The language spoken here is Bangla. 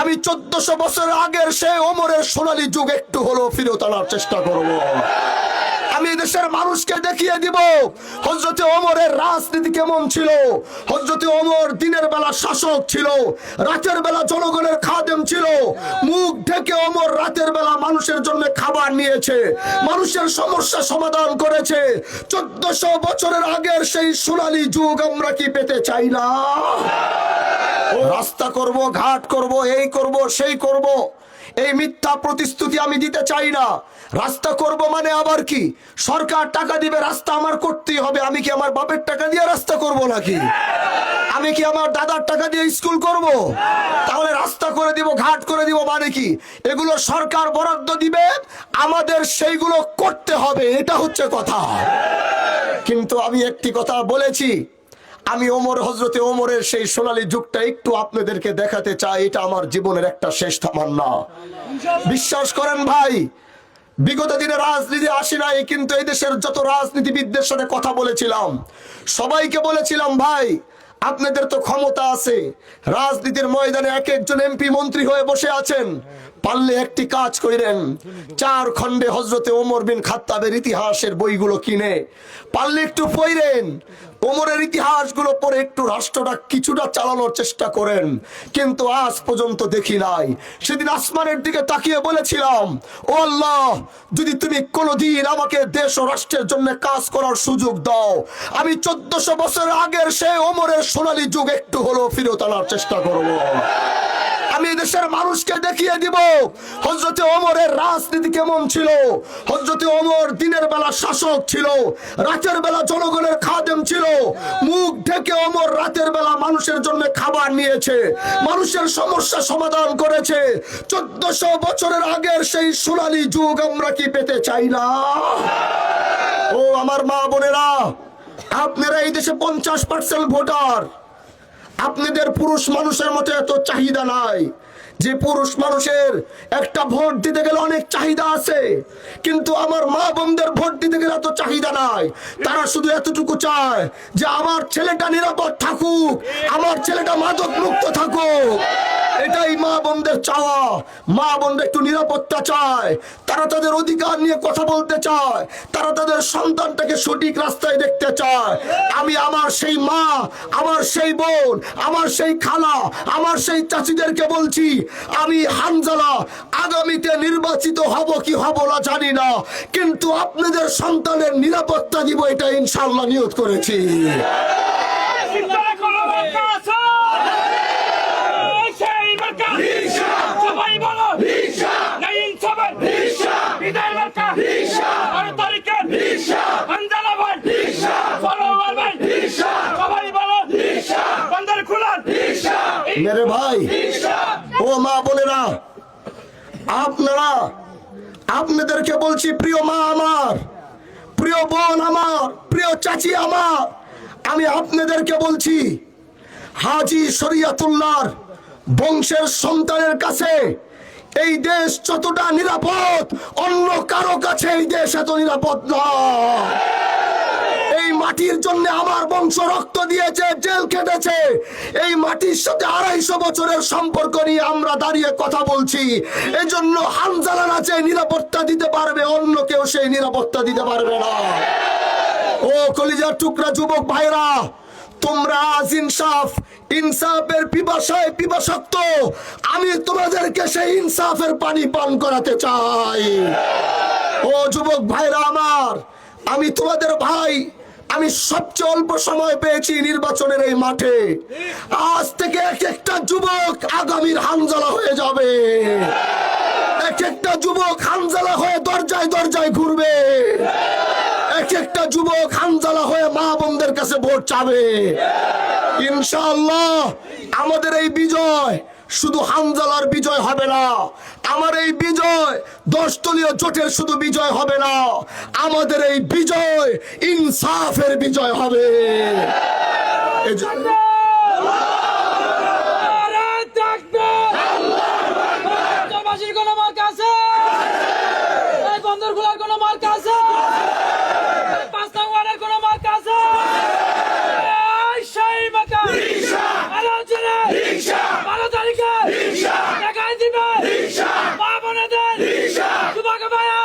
আমি 1400 বছর আগের সেই ওমরের সোনালী যুগ একটু হলেও ফিরত আনার চেষ্টা করব। আমি দেশের মানুষকে দেখিয়ে দিব হযরতে ওমরের রাজনীতি কেমন ছিল। হযরতে ওমর দিনের বেলা শাসক ছিল, রাতের বেলা জনগণের খাদেম ছিল। মুখ ঢেকে ওমর রাতের বেলা মানুষের জন্য খাবার নিয়েছে, মানুষের সমস্যা সমাধান করেছে। 1400 বছরের আগের সেই সোনালী যুগ আমরা কি পেতে চাই না? রাস্তা করব, ঘাট করব, এই করব, সেই করব, এই মিথ্যা প্রতিশ্রুতি আমি দিতে চাই না। রাস্তা করব মানে আবার কি? সরকার টাকা দিবে, রাস্তা আমার করতেই হবে। আমি কি আমার বাপের টাকা দিয়ে রাস্তা করব নাকি? আমি কি আমার দাদার টাকা দিয়ে স্কুল করব? তাহলে রাস্তা করে দিব, ঘাট করে দিব মানে কি? এগুলো সরকার বরাদ্দ দিবে, আমাদের সেইগুলো করতে হবে, এটা হচ্ছে কথা। কিন্তু আমি একটি কথা বলেছি, আমি হযরতে ওমরের সেই সোনালী যুগটা একটু আপনাদেরকে দেখাতে চাই। এটা আমার জীবনের একটা শেষ তামান্না। বিশ্বাস করেন ভাই, বিগত দিনে রাজনীতি আসি নাই, কিন্তু এই দেশের যত রাজনীতিবিদদের সাথে কথা বলেছিলাম, সবাইকে বলেছিলাম ভাই আপনাদের তো ক্ষমতা আছে, রাজনীতির ময়দানে এক একজন এমপি মন্ত্রী হয়ে বসে আছেন, পারলে একটি কাজ করেন, 4 খণ্ডে হযরতে ওমর বিন খাত্তাবের ইতিহাসের বইগুলো কিনে পারলে একটু পড়েন। ওমরের ইতিহাসগুলো পড়ে একটু রাষ্ট্রটা কিছুটা চালানোর চেষ্টা করেন। কিন্তু আজ পর্যন্ত দেখি নাই। সেদিন আসমানের দিকে তাকিয়ে বলেছিলাম, ও আল্লাহ, যদি তুমি কোনোদিন আমাকে দেশ ও রাষ্ট্রের জন্য কাজ করার সুযোগ দাও, আমি 1400 বছর আগের সেই ওমরের সোনালী যুগ একটু হলেও ফিরত আনার চেষ্টা করব। আমি দেশের মানুষকে দেখিয়ে দিব হযরতে ওমরের রাজনীতি কেমন ছিল। হযরতে ওমর দিনের বেলা শাসক ছিল, রাতের বেলা জনগণের খাদেম ছিল। মুখ ঢেকে ওমর রাতের বেলা মানুষের জন্য খাবার নিয়েছে, মানুষের সমস্যা সমাধান করেছে। 1400 বছরের আগের সেই সোনালী যুগ আমরা কি পেতে চাই না? ও আমার মা বোনেরা, আপনারা এই দেশে 50% ভোটার। আপনাদের পুরুষ মানুষের মতো এত চাহিদা নাই। যে পুরুষ মানুষের একটা ভোট দিতে গেলে অনেক চাহিদা আছে, কিন্তু আমার মা বোনদের ভোট দিতে গেলে এত চাহিদা নাই। তারা শুধু এতটুকু চায় যে আমার ছেলেটা নিরাপদ থাকুক, আমার ছেলেটা মাদক মুক্ত থাকুক। এটাই মা বোনদের চাওয়া। মা বোনরা একটু নিরাপত্তা চায়, তারা তাদের অধিকার নিয়ে কথা বলতে চায়, তারা তাদের সন্তানটাকে সঠিক রাস্তায় দেখতে চায়। আমি আমার সেই মা, আমার সেই বোন, আমার সেই খালা, আমার সেই চাচিদেরকে বলছি, আমি হানজালা আগামীতে নির্বাচিত হব কি হব না জানি না, কিন্তু আপনাদের সন্তানের নিরাপত্তা দিব, এটা ইনশাআল্লাহ নিয়ত করেছি। মেরে ভাই ও মা বোনেরা, আপনারা, আপনাদেরকে বলছি, প্রিয় মা আমার, প্রিয় বোন আমার, প্রিয় চাচি আমার, আমি আপনাদেরকে বলছি, হাজী শরিয়তুল্লাহর বংশের সন্তানের কাছে এই দেশ যতটা নিরাপদ, অন্য কারো কাছে এই দেশ এত নিরাপদ নয়। এই মাটির জন্য আমার বংশ রক্ত দিয়েছে, জেল কেটেছে। এই মাটির সাথে 250 বছরের সম্পর্ক নিয়ে আমরা দাঁড়িয়ে কথা বলছি। এই জন্য হানজালা না যে নিরাপত্তা দিতে পারবে, অন্য কেউ সেই নিরাপত্তা দিতে পারবে না। ও কলিজার টুকরা যুবক ভাইরা, তোমরা আজ ইনসাফের পিপাসায় পিপাসক্ত। আমি তোমাদেরকে সেই ইনসাফের পানি পান করাতে চাই। ও যুবক ভাইরা আমার, আমি তোমাদের ভাই। আমি সবচেয়ে অল্প সময় পেয়েছি নির্বাচনের এই মাঠে। আজ থেকে এক একটা যুবক আগামীর হানজালা হয়ে যাবে। এক একটা যুবক হানজালা হয়ে দরজায় দরজায় ঘুরবে। এক একটা যুবক হানজালা হয়ে মা বোনদের কাছে ভোট চাবে। ইনশাআল্লাহ আমাদের এই বিজয় শুধু হানজালার বিজয় হবে না। আমার এই বিজয় 10 দলীয় জোটের শুধু বিজয় হবে না। আমাদের এই বিজয় ইনসাফের বিজয় হবে। Risha! ভাই